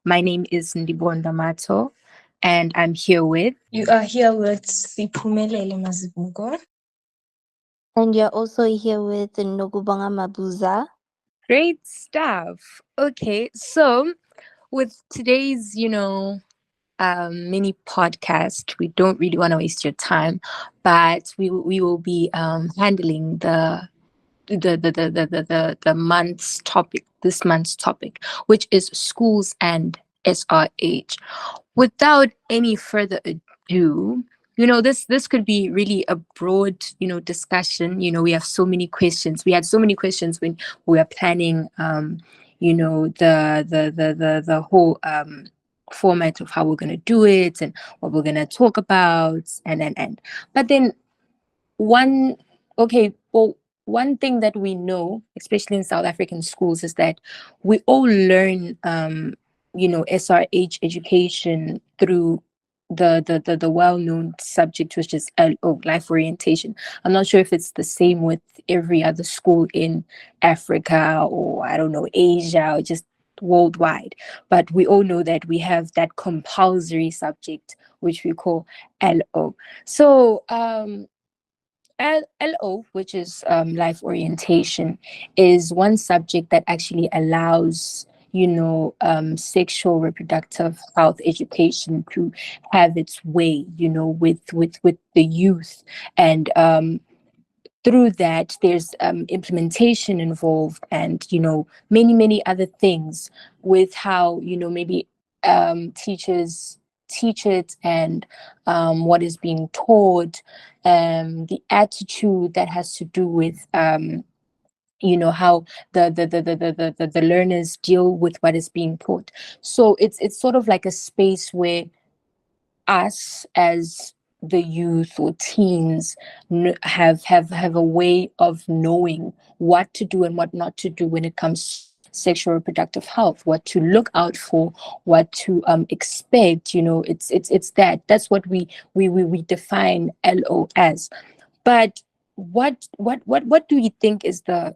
My name is Ndibonda Mato, and I'm here with. You are here with Siphumelele Mazibuko. And you're also here with Nokubonga Mabuza. Great stuff. Okay, so with today's, mini podcast, we don't really want to waste your time, but we will be handling the month's topic, this month's topic, which is schools and SRH. Without any further ado, this could be really a broad, discussion. We have so many questions. We had so many questions when we were planning, the whole format of how we're going to do it and what we're going to talk about, and. But then one okay well one thing that we know, especially in South African schools, is that we all learn SRH education through the well-known subject, which is LO, life orientation. I'm not sure if it's the same with every other school in Africa, or I don't know, Asia, or just worldwide, but we all know that we have that compulsory subject which we call LO. So LO, which is life orientation, is one subject that actually allows sexual reproductive health education to have its way, with the youth, and through that there's implementation involved, and many other things with how maybe teachers teach it, and what is being taught, the attitude that has to do with how the learners deal with what is being taught. So it's sort of like a space where us as the youth or teens have a way of knowing what to do and what not to do when it comes to sexual reproductive health, what to look out for, what to expect. That's what we define LO as. But what do you think is the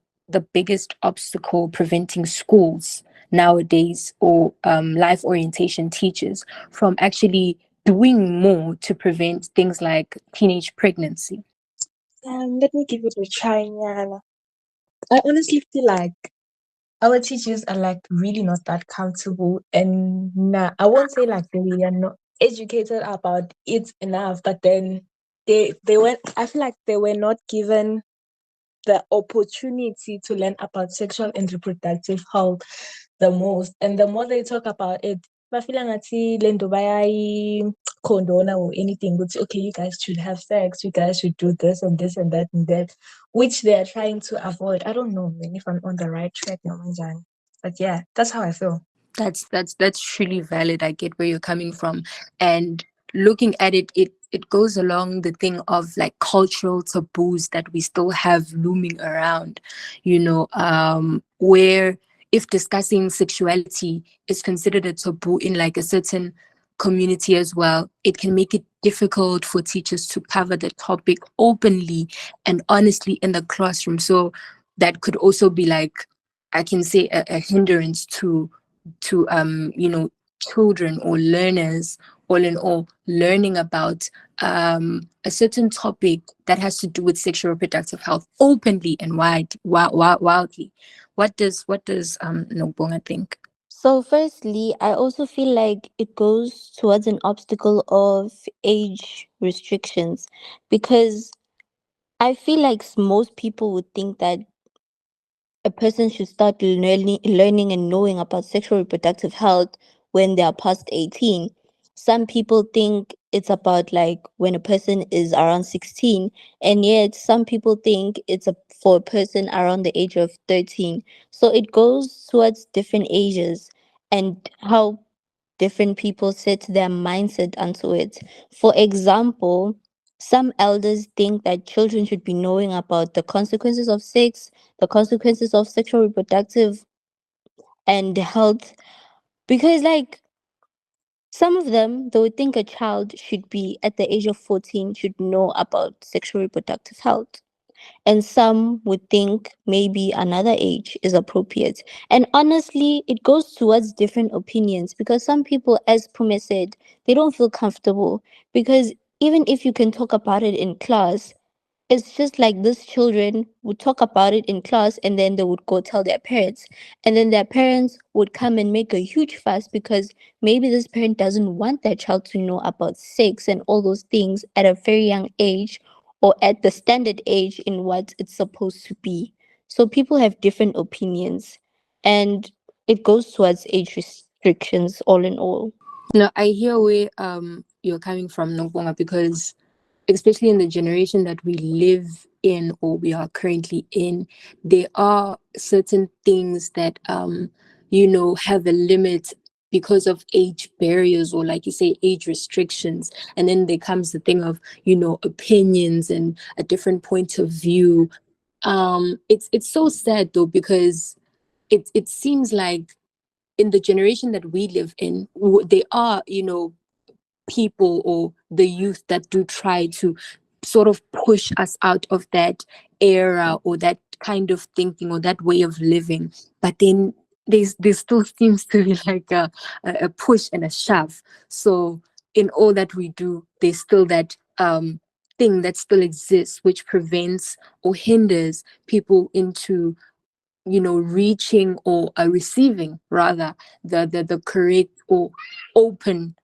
biggest obstacle preventing schools nowadays, or life orientation teachers, from actually doing more to prevent things like teenage pregnancy? Let me give it a try, Nyana. I honestly feel like our teachers are like really not that comfortable, and I won't say like they are not educated about it enough, but then they were I feel like they were not given the opportunity to learn about sexual and reproductive health the most. And the more they talk about it, bafila ngathi le nto condona or anything. But okay, you guys should have sex, you guys should do this and this and that and that, which they are trying to avoid. I don't know, man, if I'm on the right track, Nomanjan. But yeah, that's how I feel. That's truly valid. I get where you're coming from, and looking at it goes along the thing of like cultural taboos that we still have looming around, where if discussing sexuality is considered a taboo in like a certain community as well, it can make it difficult for teachers to cover the topic openly and honestly in the classroom. So that could also be like, I can say, a hindrance to children or learners, all in all, learning about a certain topic that has to do with sexual reproductive health openly and wildly. What does Nokubonga think? So, firstly, I also feel like it goes towards an obstacle of age restrictions, because I feel like most people would think that a person should start learning and knowing about sexual reproductive health when they are past 18. Some people think it's about like when a person is around 16, and yet some people think it's for a person around the age of 13. So it goes towards different ages and how different people set their mindset onto it. For example, some elders think that children should be knowing about the consequences of sex, the consequences of sexual reproductive and health, because like some of them, they would think a child should be at the age of 14 should know about sexual reproductive health. and some would think maybe another age is appropriate. And honestly, it goes towards different opinions because some people, as Pume said, they don't feel comfortable because even if you can talk about it in class, it's just like these children would talk about it in class and then they would go tell their parents. And then their parents would come and make a huge fuss because maybe this parent doesn't want their child to know about sex and all those things at a very young age or at the standard age in what it's supposed to be. So people have different opinions and it goes towards age restrictions all in all. No, I hear where you're coming from, Nokubonga, because especially in the generation that we live in or we are currently in, there are certain things that have a limit because of age barriers, or like you say, age restrictions. And then there comes the thing of opinions and a different point of view. It's so sad though, because it seems like in the generation that we live in, there are people or the youth that do try to sort of push us out of that era or that kind of thinking or that way of living. But then there still seems to be like a push and a shove. So in all that we do, there's still that thing that still exists, which prevents or hinders people into reaching or receiving rather the correct or open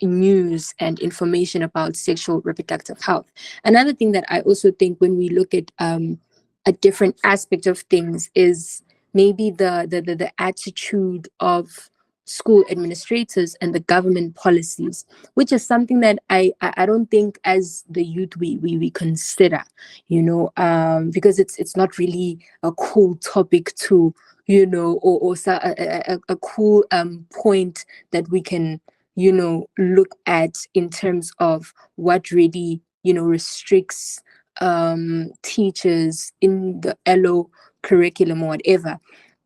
news and information about sexual reproductive health. Another thing that I also think when we look at a different aspect of things is maybe the attitude of school administrators and the government policies, which is something that I don't think as the youth we consider, because it's not really a cool topic to, or a cool point that we can look at in terms of what really restricts teachers in the LO curriculum or whatever.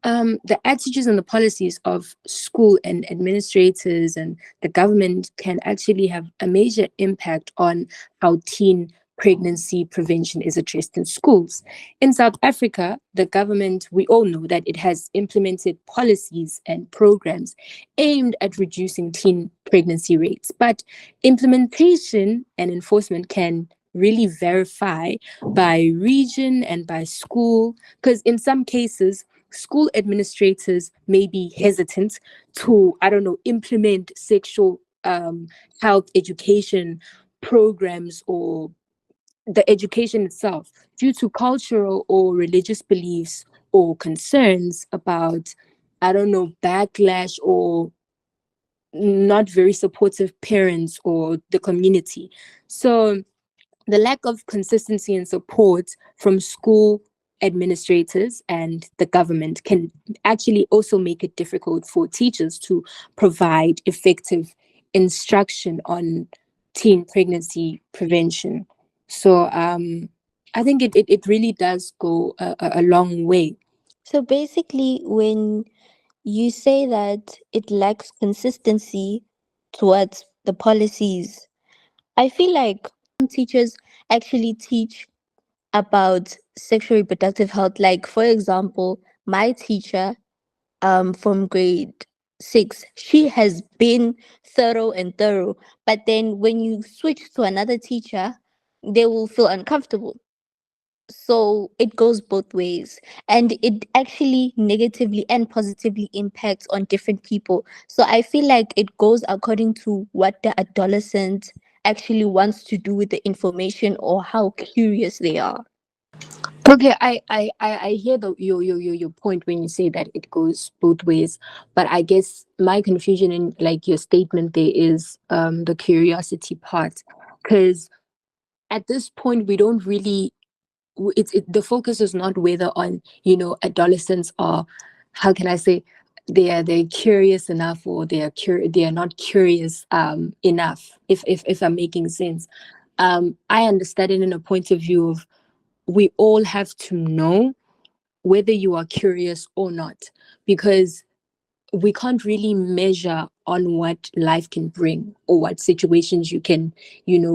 The attitudes and the policies of school and administrators and the government can actually have a major impact on how teen pregnancy prevention is addressed in schools. In South Africa, the government, we all know that it has implemented policies and programs aimed at reducing teen pregnancy rates, but implementation and enforcement can really verify by region and by school, because in some cases school administrators may be hesitant to, I don't know, implement sexual health education programs or the education itself due to cultural or religious beliefs or concerns about, I don't know, backlash or not very supportive parents or the community. So the lack of consistency and support from school administrators and the government can actually also make it difficult for teachers to provide effective instruction on teen pregnancy prevention. So I think it really does go a long way. So basically, when you say that it lacks consistency towards the policies, I feel like teachers actually teach about sexual reproductive health. Like, for example, my teacher from grade 6, she has been thorough, but then when you switch to another teacher, they will feel uncomfortable. So it goes both ways, and it actually negatively and positively impacts on different people. So I feel like it goes according to what the adolescent actually wants to do with the information or how curious they are. Okay, I hear your point when you say that it goes both ways, but I guess my confusion in like your statement there is the curiosity part, because at this point we don't really the focus is not whether on adolescents are, how can I say, they're curious enough or they are not curious enough, if I'm making sense. I understand it in a point of view of we all have to know whether you are curious or not, because we can't really measure on what life can bring or what situations you can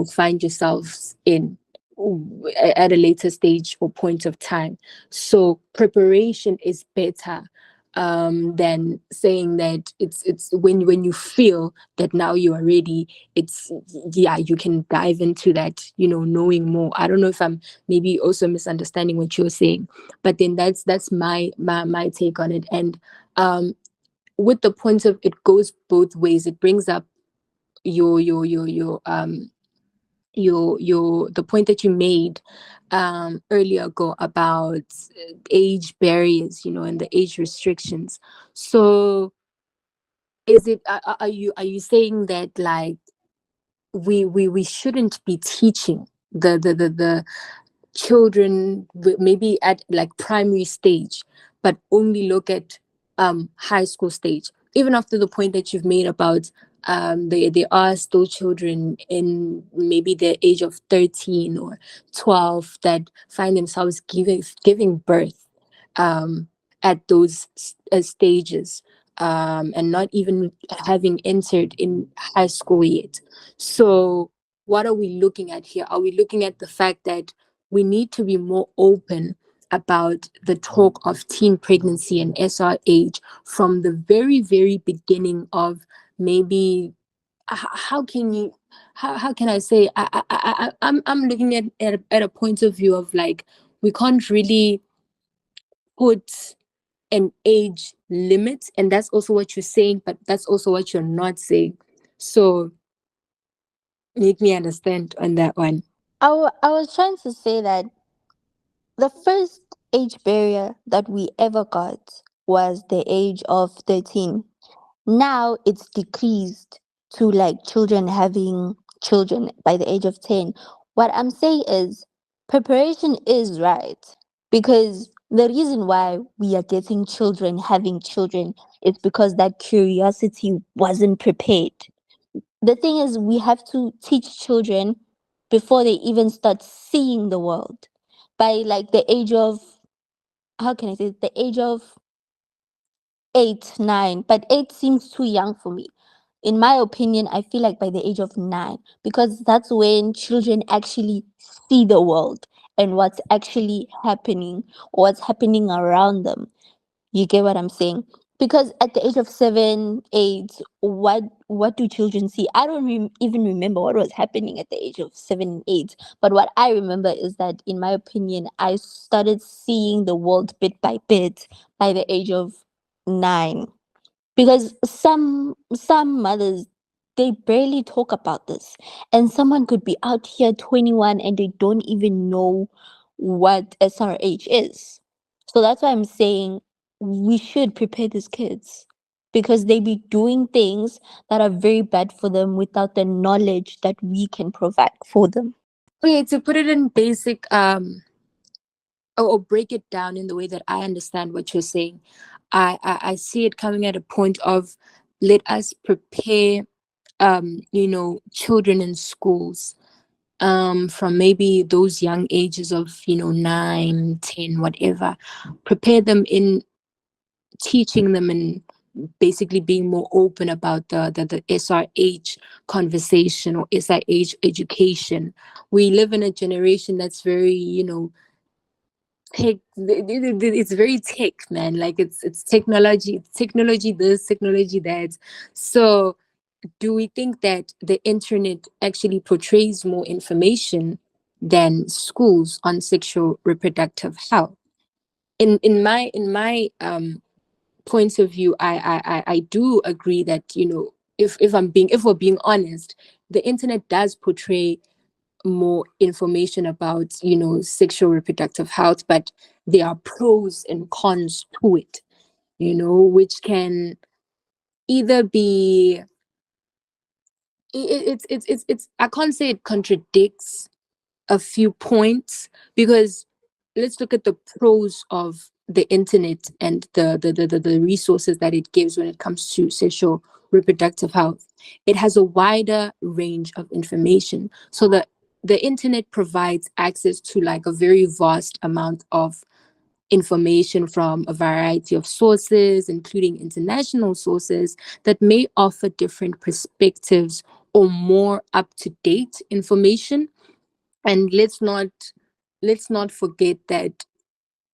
find yourselves in. at a later stage or point of time. So preparation is better than saying that it's when you feel that now you are ready. It's yeah, you can dive into that, knowing more. I don't know if I'm maybe also misunderstanding what you're saying, but then that's my take on it. And with the point of it goes both ways. It brings up your the point that you made earlier ago about age barriers, and the age restrictions. So is it are you saying that, like, we shouldn't be teaching the children maybe at like primary stage, but only look at high school stage, even after the point that you've made about they are still children in maybe the age of 13 or 12 that find themselves giving birth um, at those stages, and not even having entered in high school yet. So what are we looking at here? Are we looking at the fact that we need to be more open about the talk of teen pregnancy and SRH from the very, very beginning of maybe how can you how can I say I'm looking at a point of view of like we can't really put an age limit, and that's also what you're saying, but that's also what you're not saying. So make me understand on that one. I was trying to say that the first age barrier that we ever got was the age of 13. Now it's decreased to like children having children by the age of 10. What I'm saying is preparation is right, because the reason why we are getting children having children is because that curiosity wasn't prepared. The thing is, we have to teach children before they even start seeing the world. By like the age of, how can I say it? The age of 8, 9, but 8 seems too young for me. In my opinion, I feel like by the age of 9, because that's when children actually see the world and what's actually happening, or what's happening around them. You get what I'm saying? Because at the age of 7, 8, what do children see? I don't even remember what was happening at the age of 7 and 8. But what I remember is that, in my opinion, I started seeing the world bit by bit by the age of 9. Because some mothers, they barely talk about this, and someone could be out here 21 and they don't even know what SRH is. So that's why I'm saying we should prepare these kids, because they be doing things that are very bad for them without the knowledge that we can provide for them. Okay, to put it in basic or break it down in the way that I understand what you're saying, I see it coming at a point of let us prepare children in schools from maybe those young ages of 9, 10, whatever. Prepare them in teaching them and basically being more open about the SRH conversation or SRH education. We live in a generation that's very, tech. It's very tech, man. Like it's technology this, technology that. So do we think that the internet actually portrays more information than schools on sexual reproductive health? In my points of view, I do agree that, if we're being honest, the internet does portray more information about, sexual reproductive health, but there are pros and cons to it, which can either be it's I can't say it contradicts a few points, because let's look at the pros of the internet and the resources that it gives when it comes to sexual reproductive health. It has a wider range of information, so the internet provides access to like a very vast amount of information from a variety of sources, including international sources, that may offer different perspectives or more up to date information. And let's not forget that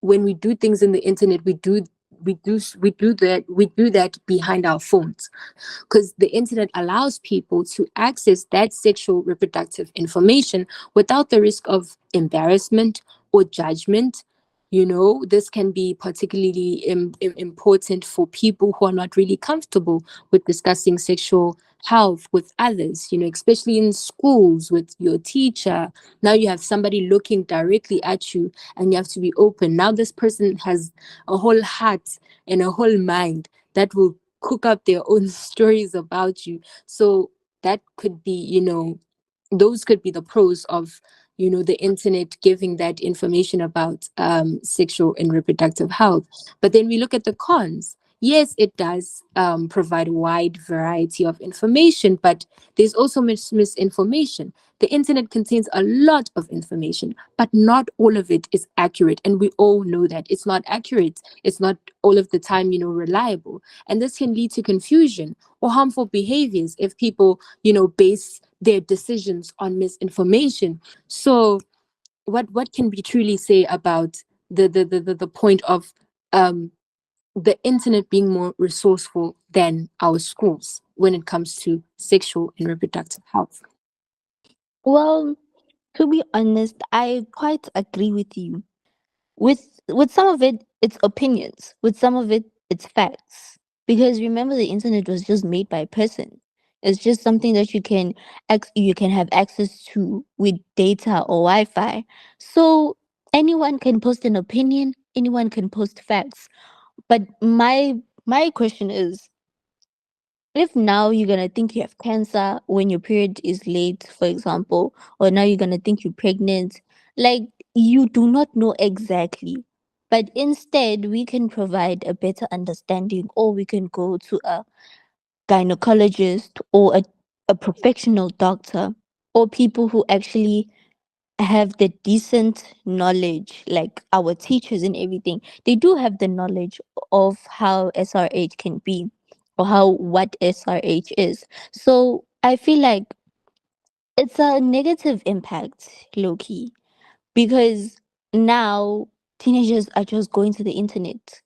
when we do things in the internet, we do that behind our phones, because the internet allows people to access that sexual reproductive information without the risk of embarrassment or judgment. This can be particularly important for people who are not really comfortable with discussing sexual health with others, especially in schools with your teacher. Now you have somebody looking directly at you and you have to be open. Now this person has a whole heart and a whole mind that will cook up their own stories about you. So that could be, those could be the pros of, the internet giving that information about sexual and reproductive health. But then we look at the cons. Yes, it does provide a wide variety of information, but there's also misinformation. The internet contains a lot of information, but not all of it is accurate. And we all know that it's not accurate. It's not all of the time, reliable. And this can lead to confusion or harmful behaviors if people, base their decisions on misinformation. So what can we truly say about the point of um the internet being more resourceful than our schools when it comes to sexual and reproductive health? Well, to be honest, I quite agree with you. With some of it, it's opinions. With some of it, it's facts. Because remember, the internet was just made by a person. It's just something that you can have access to with data or Wi-Fi. So anyone can post an opinion. Anyone can post facts. But my question is, if now you're gonna think you have cancer when your period is late, for example, or now you're gonna think you're pregnant, like, you do not know exactly. But instead, we can provide a better understanding, or we can go to a gynecologist or a professional doctor, or people who actually have the decent knowledge, like our teachers and everything. They do have the knowledge of how SRH can be, or how what SRH is. So I feel like it's a negative impact, low key, because now teenagers are just going to the internet,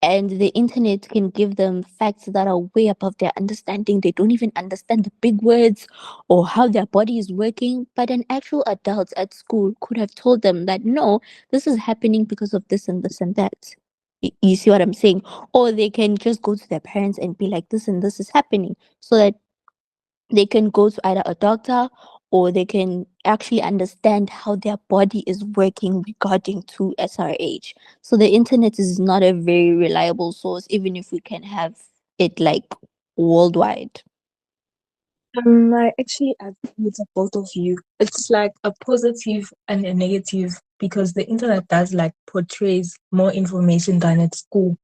and the internet can give them facts that are way above their understanding. They don't even understand the big words or how their body is working. But an actual adult at school could have told them that no, this is happening because of this and this and that. You see what I'm saying? Or they can just go to their parents and be like, this and this is happening, so that they can go to either a doctor, or they can actually understand how their body is working regarding to SRH. So the internet is not a very reliable source, even if we can have it like worldwide. I actually agree with the both of you. It's like a positive and a negative because the internet does like portrays more information than at school.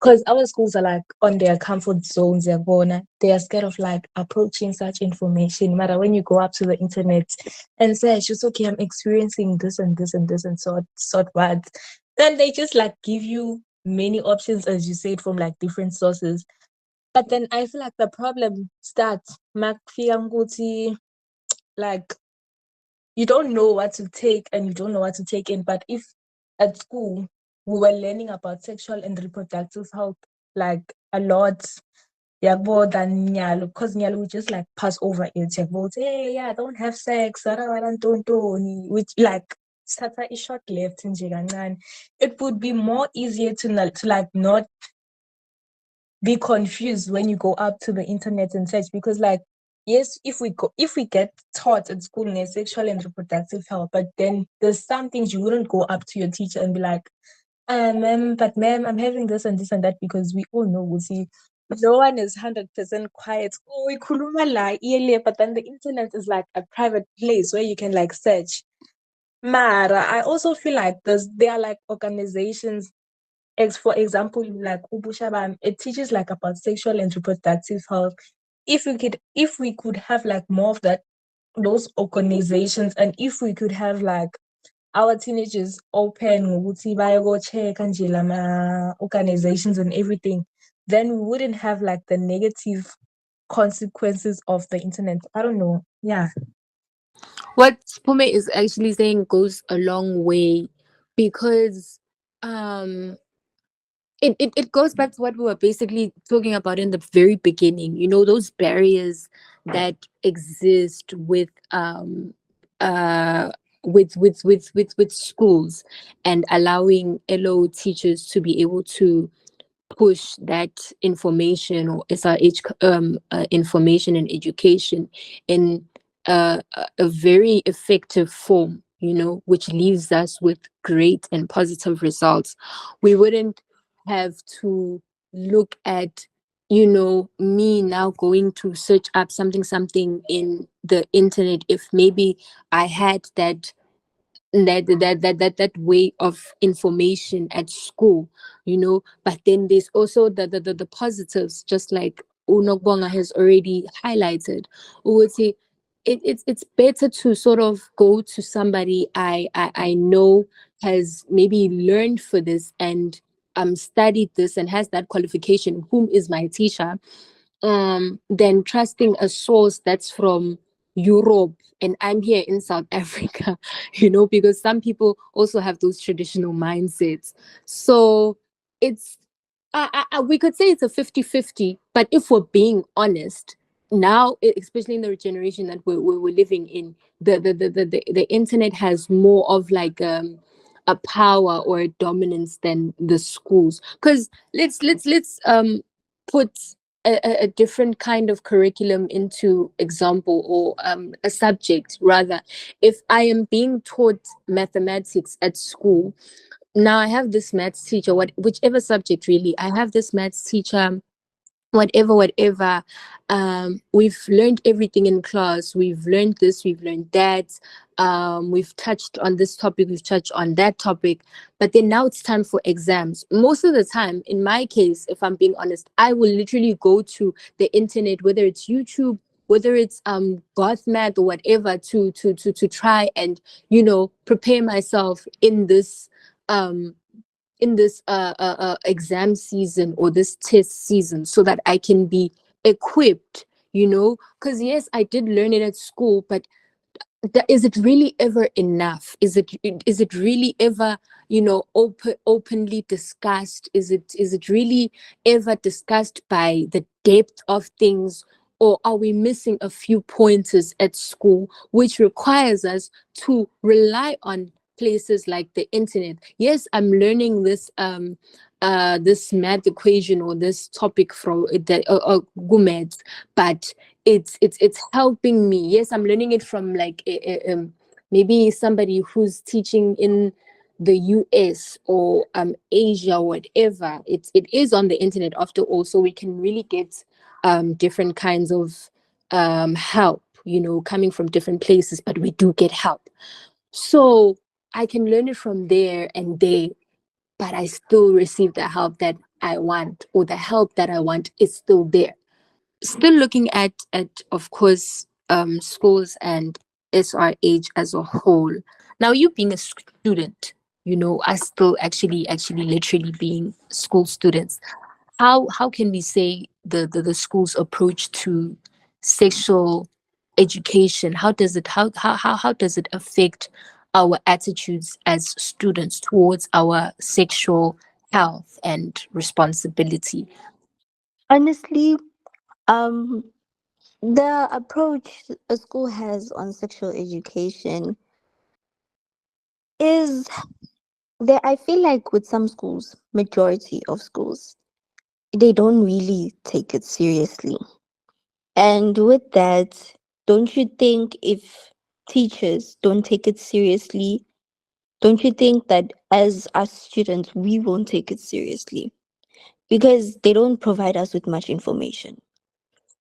Because our schools are like on their comfort zones, they are scared of like approaching such information. No matter when you go up to the internet and say, it's just okay, I'm experiencing this and this and this and sort what. Then they just like give you many options, as you said, from like different sources. But then I feel like the problem starts makufika ukuthi, like, you don't know what to take and you don't know what to take in. But if at school we were learning about sexual and reproductive health like a lot, more than nyalo, because nyalo would just like pass over it. Yakbo, hey, yeah, don't have sex, which like sata is short left in Jigangan. It would be more easier to like not be confused when you go up to the internet and search, because like, yes, if we get taught at school in sexual and reproductive health, but then there's some things you wouldn't go up to your teacher and be like, ma'am, but ma'am, I'm having this and this and that, because we all know, we see, no one is 100% quiet. Oh, ikhuluma la, iyele, but then the internet is like a private place where you can like search. Mara, I also feel like there are like organizations, for example, like Ubushabam, it teaches like about sexual and reproductive health. If we could have like more of that, those organizations, and if we could have like our teenagers open ngokuthi bayogo check kanje lama organizations and everything, then we wouldn't have like the negative consequences of the internet. I don't know. Yeah. What Pome is actually saying goes a long way, because um it goes back to what we were basically talking about in the very beginning, those barriers that exist uh with schools, and allowing LO teachers to be able to push that information, or SRH information and education, in a very effective form, which leaves us with great and positive results. We wouldn't have to look at, me now going to search up something in the internet, if maybe I had that way of information at school, but then there's also the positives, just like Unokbonga has already highlighted. We would say it's better to sort of go to somebody I know has maybe learned for this, and studied this and has that qualification, whom is my teacher, than trusting a source that's from Europe and I'm here in South Africa, because some people also have those traditional mindsets. So it's, we could say it's a 50-50, but if we're being honest, now, especially in the generation that we're living in, the internet has more of like a power or a dominance than the schools. Because let's put a different kind of curriculum into example, or a subject rather. If I am being taught mathematics at school, now I have this maths teacher, whichever subject really, I have this maths teacher, whatever, we've learned everything in class, we've learned this, we've learned that, we've touched on this topic, we've touched on that topic, but then now it's time for exams. Most of the time, in my case, if I'm being honest, I will literally go to the internet, whether it's YouTube, whether it's goth math or whatever, to try and prepare myself um in this exam season, or this test season, so that I can be equipped, because yes, I did learn it at school, but is it really ever enough? Is it really ever openly discussed? Is it really ever discussed by the depth of things, or are we missing a few pointers at school, which requires us to rely on places like the internet? Yes, I'm learning this math equation or this topic from the GUMED, but it's helping me. Yes, I'm learning it from like maybe somebody who's teaching in the US or Asia or whatever. It is on the internet after all, so we can really get different kinds of help, coming from different places, but we do get help. So I can learn it from there and there, but I still receive the help that I want, or the help that I want is still there. Still looking at of course schools and SRH as a whole. Now, you being a student, us still actually literally being school students, how can we say the school's approach to sexual education, how does it affect our attitudes as students towards our sexual health and responsibility? Honestly, um, the approach a school has on sexual education is there. I feel like with some schools, majority of schools, they don't really take it seriously. And with that, don't you think if teachers don't take it seriously, don't you think that as us students, we won't take it seriously? Because they don't provide us with much information.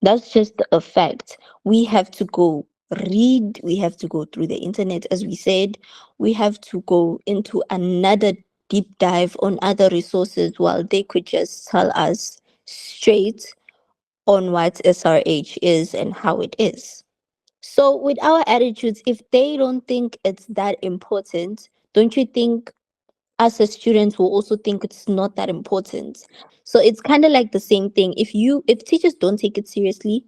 That's just a fact. We have to go read, we have to go through the internet, as we said, we have to go into another deep dive on other resources, while they could just tell us straight on what SRH is and how it is. So, with our attitudes, if they don't think it's that important, don't you think us as students will also think it's not that important? So it's kind of like the same thing. If teachers don't take it seriously,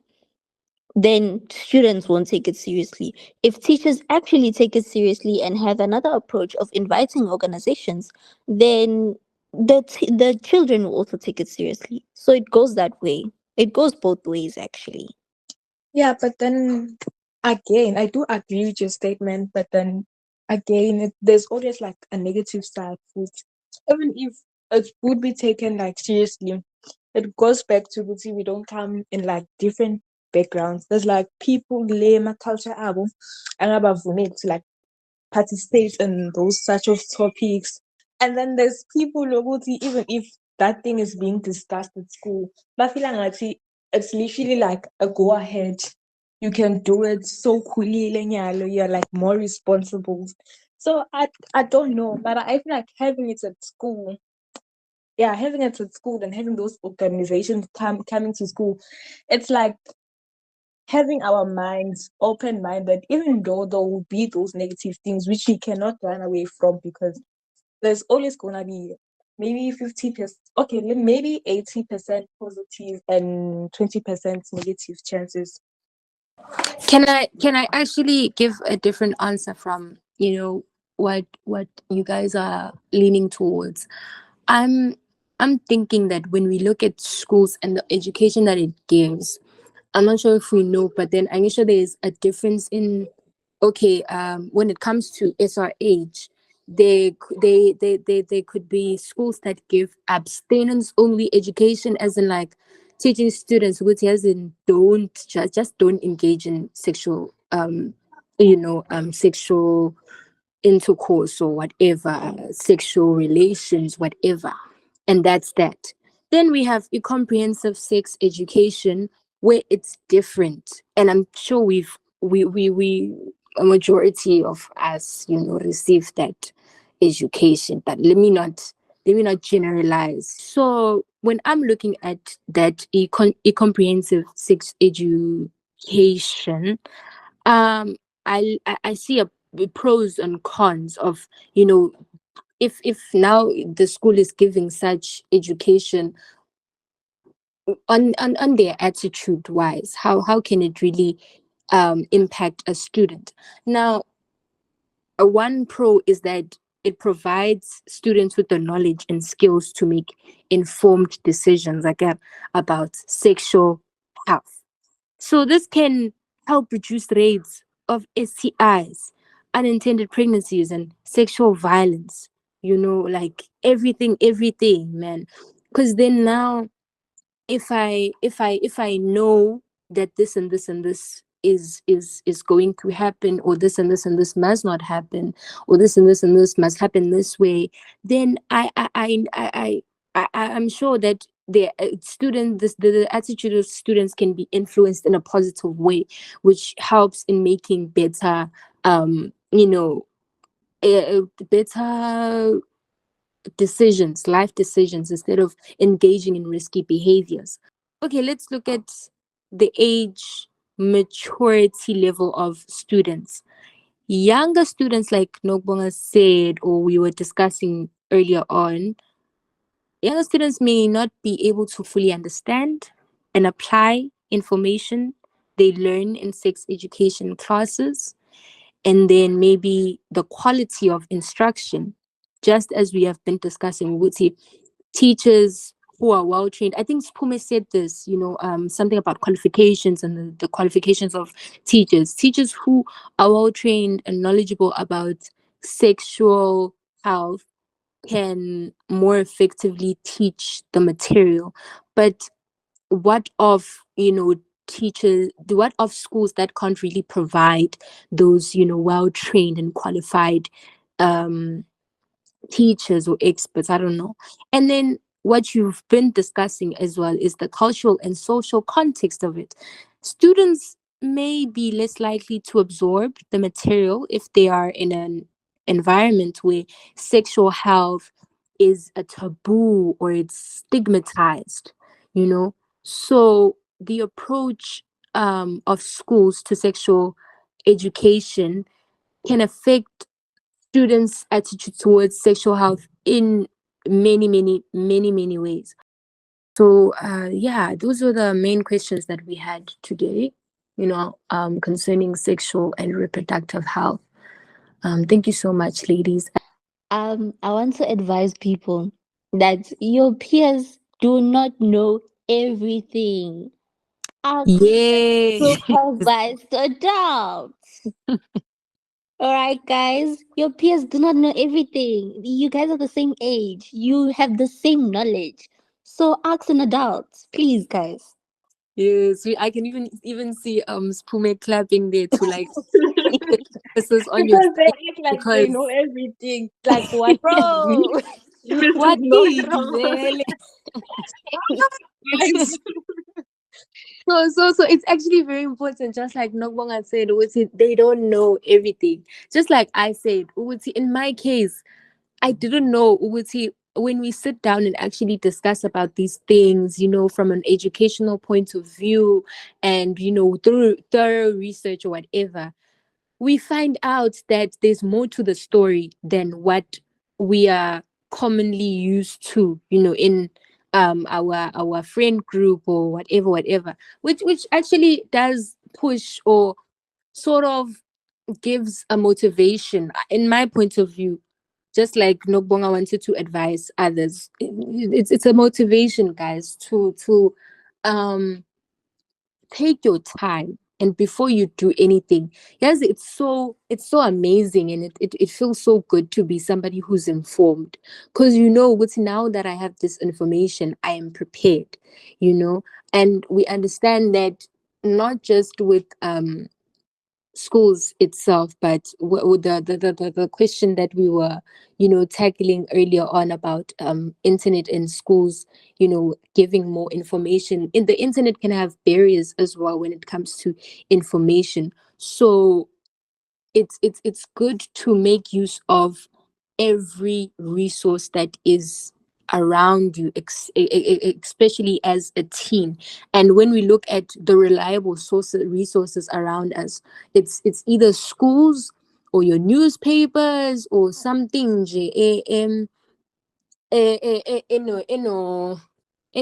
then students won't take it seriously. If teachers actually take it seriously and have another approach of inviting organizations, then the children will also take it seriously. So it goes that way. It goes both ways, actually. Yeah, but then again, I do agree with your statement, but then again, there's always like a negative side, which even if it would be taken like seriously, it goes back to we don't come in like different backgrounds. There's like people lame culture abo angabavumeli to like participate in those such of topics. And then there's people lokuthi even if that thing is being discussed at school, bafila ngathi it's literally like a go ahead. You can do it so coolly, you're like more responsible. So I don't know, but I feel like having it at school, yeah, having it at school and having those organizations coming to school, it's like having our minds open minded, even though there will be those negative things which we cannot run away from, because there's always gonna be maybe 50%, okay, maybe 80% positive and 20% negative chances. Can I actually give a different answer from what you guys are leaning towards? I'm I'm thinking that when we look at schools and the education that it gives, I'm not sure if we know, but then I'm sure there's a difference in, okay, when it comes to SRH, they could be schools that give abstinence only education, as in like teaching students which as in don't just don't engage in sexual sexual intercourse or whatever, sexual relations, whatever. And that's that. Then we have a comprehensive sex education where it's different. And I'm sure we a majority of us, receive that education. But let me not generalize. So when I'm looking at that a comprehensive sex education, um I see a pros and cons of, if now the school is giving such education on their attitude wise, how can it really impact a student. Now, one pro is that it provides students with the knowledge and skills to make informed decisions, like, about sexual health. So this can help reduce rates of STIs, unintended pregnancies, and sexual violence. Like everything, man. Because then now, if I know that this and this and this is going to happen, or this and this and this must not happen, or this and this and this must happen this way, then I'm sure that the student this the attitude of students can be influenced in a positive way, which helps in making better better decisions, life decisions, instead of engaging in risky behaviors. Okay, let's look at the age maturity level of students. Younger students, like Nokubonga said, or we were discussing earlier on, younger students may not be able to fully understand and apply information they learn in sex education classes, and then maybe the quality of instruction, just as we have been discussing. We would see teachers who are well trained. I think Siphume said this, something about qualifications and the qualifications of teachers who are well trained and knowledgeable about sexual health can more effectively teach the material. But what of, teachers, what of schools that can't really provide those, well trained and qualified um teachers or experts? I don't know. And then what you've been discussing as well is the cultural and social context of it. Students may be less likely to absorb the material if they are in an environment where sexual health is a taboo or it's stigmatized, you know. So the approach of schools to sexual education can affect students' attitude towards sexual health in many, many, many, many ways. So, yeah, those were the main questions that we had today. concerning sexual and reproductive health. Thank you so much, ladies. I want to advise people that your peers do not know everything. Ask Yeah. supervised adults. All right, guys, your peers do not know everything. You guys are the same age. You have the same knowledge. So ask an adult, please, guys. Yes, I can even see Spume clapping there to like see the emphasis on your Because they statement act like they know because everything. Like what is Bro, this is what not is wrong. guys? So it's actually very important. Just like Nokubonga said, ukuthi they don't know everything. Just like I said, ukuthi in my case, I didn't know ukuthi when we sit down and actually discuss about these things, from an educational point of view, and through thorough research or whatever, we find out that there's more to the story than what we are commonly used to, in our friend group or whatever, which actually does push or sort of gives a motivation in my point of view. Just like Nokbonga wanted to advise others, it's a motivation, guys, to um take your time, and before you do anything, yes, it's so amazing, and it feels so good to be somebody who's informed, because what's now that I have this information, I am prepared, you know and we understand that not just with schools itself, but the question that we were tackling earlier on about internet in schools, giving more information, and the internet can have barriers as well when it comes to information. So it's good to make use of every resource that is around you, especially as a teen. And when we look at the reliable resources around us, it's either schools or your newspapers or something nje, in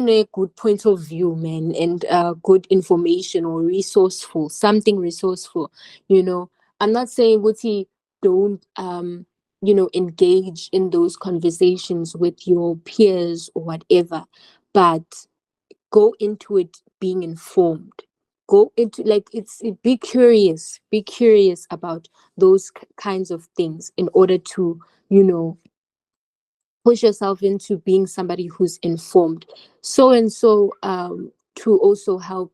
a good point of view, man, and good information or resourceful, something resourceful. you know I'm not saying Wuti don't engage in those conversations with your peers or whatever, but go into it being informed. Go into, like, be curious about those kinds of things in order to you know push yourself into being somebody who's informed, so and so, to also help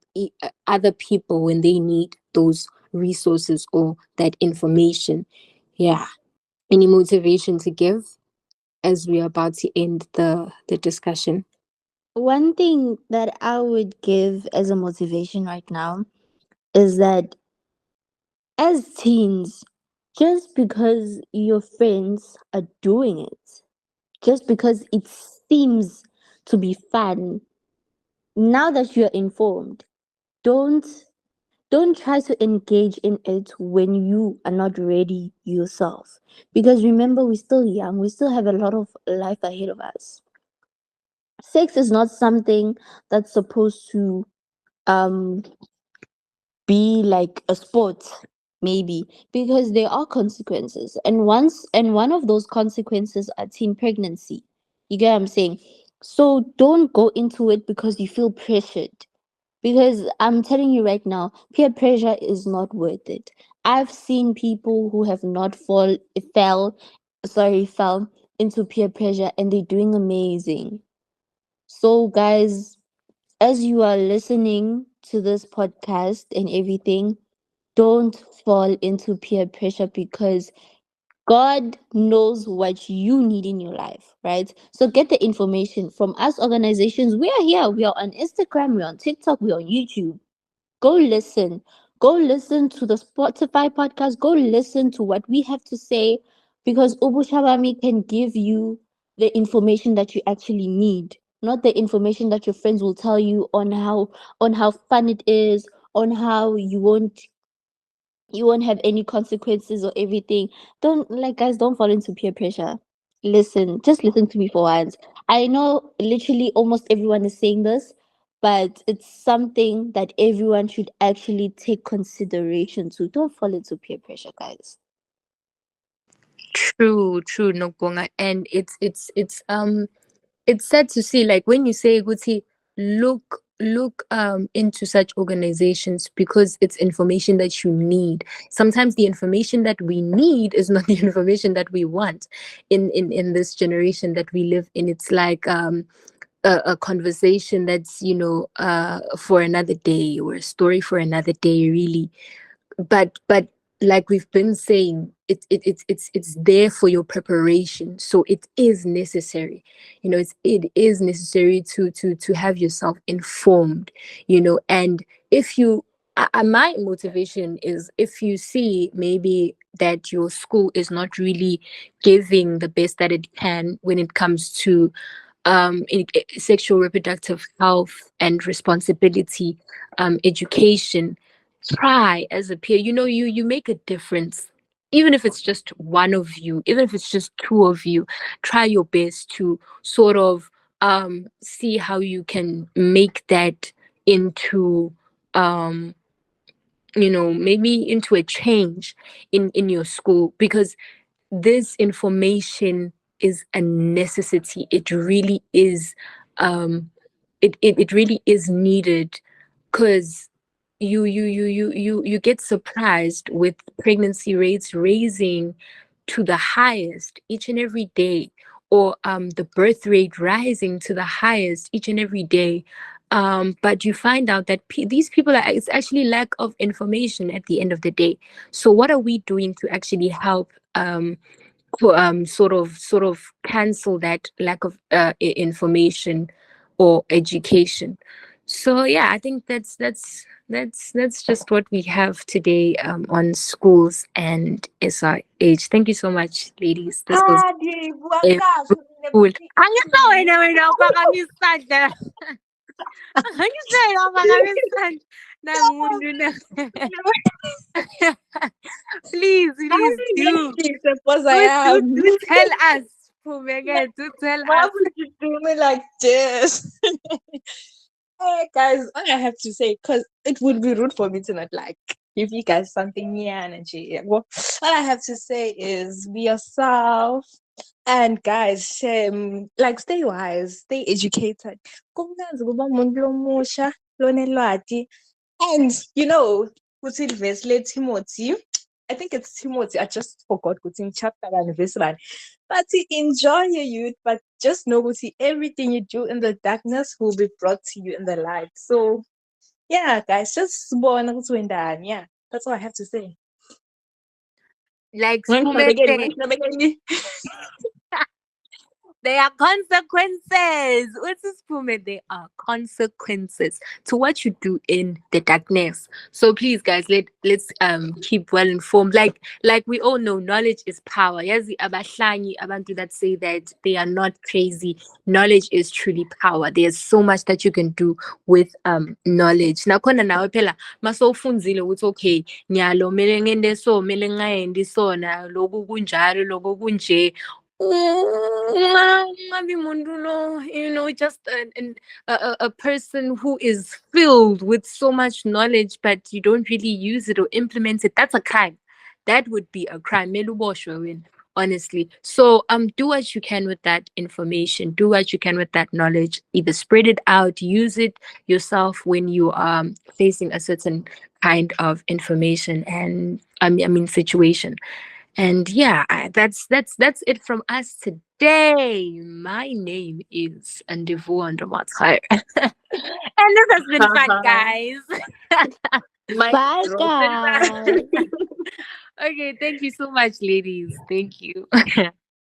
other people when they need those resources or that information. Yeah. Any motivation to give as we are about to end the discussion? one thing that I would give as a motivation right now is that as teens, just because your friends are doing it, just because it seems to be fun, now that you're informed, don't don't try to engage in it when you are not ready yourself. Because remember, we're still young, we still have a lot of life ahead of us. Sex is not something that's supposed to um be like a sport, maybe, because there are consequences, and one of those consequences are teen pregnancy. You get what I'm saying? So don't go into it because you feel pressured, because I'm telling you right now, peer pressure is not worth it. I've seen people who have not fell into peer pressure, and they're doing amazing. So guys, as you are listening to this podcast and everything, don't fall into peer pressure, because God knows what you need in your life, right? So get the information from us organizations. We are here. We are on Instagram, we're on TikTok, we're on YouTube. Go listen. Go listen to the Spotify podcast. Go listen to what we have to say, because Ubu Shabami can give you the information that you actually need, not the information that your friends will tell you on how fun it is, on how you won't have any consequences or everything. Don't, like, guys, don't fall into peer pressure. Listen, just listen to me for once. I know literally almost everyone is saying this, but it's something that everyone should actually take consideration to. Don't fall into peer pressure, guys. True, Nokubonga. And it's sad to see, like when you say Guti, look into such organizations, because it's information that you need. Sometimes the information that we need is not the information that we want in this generation that we live in. It's like a conversation that's, for another day, or a story for another day, really. But like we've been saying, it's there for your preparation, so it is necessary. It is necessary to have yourself informed. And if you my motivation is, if you see maybe that your school is not really giving the best that it can when it comes to sexual reproductive health and responsibility, education, try as a peer. You make a difference. Even if it's just one of you, even if it's just two of you, try your best to sort of see how you can make that into maybe into a change in your school, because this information is a necessity. It really is. It really is needed, because you get surprised with pregnancy rates raising to the highest each and every day, or the birth rate rising to the highest each and every day. But you find out that these people it's actually lack of information at the end of the day. So what are we doing to actually help sort of cancel that lack of information or education? So yeah, I think that's just what we have today on schools and SRH. Thank you so much, ladies. This was a cool. Wena uphakamise isandla. Angisela uphakamise isandla. Nangumuntu na. Please do. Suppose I am. Do tell us, Phumeke, do tell Why us. would you do me like this? Hey guys, all I have to say, because it would be rude for me to not like give you guys something new energy. Well, all I have to say is be yourself. And guys, like stay wise, stay educated. Kumnandzi kuba umuntu lomusha, lonelwati. And kuthi verse le Timothy, I think it's Timothy. I just forgot in chapter 1, verse 1. But enjoy your youth, but just know everything you do in the darkness will be brought to you in the light. So yeah, guys, just yeah, that's all I have to say. Like Phumeke, there are consequences. What's this, Pume? There are consequences to what you do in the darkness. So please, guys, let's keep well informed. Like we all know, knowledge is power. Yazi abahlangi abantu that say that they are not crazy. Knowledge is truly power. There's so much that you can do with knowledge. Nakhona nawe phela masofunzile ukuthi okay, nyalo mele ngende so, mele ngayendi so na loku kunjalo, loku kunje. Just a person who is filled with so much knowledge, but you don't really use it or implement it. That's a crime. That would be a crime. Honestly. So do what you can with that information, do what you can with that knowledge, either spread it out, use it yourself when you are facing a certain kind of information and I mean situation. And yeah, that's it from us today. My name is Andivu Andamatsai. And this has been fun, guys. Bye, guys. Okay, thank you so much, ladies. Thank you.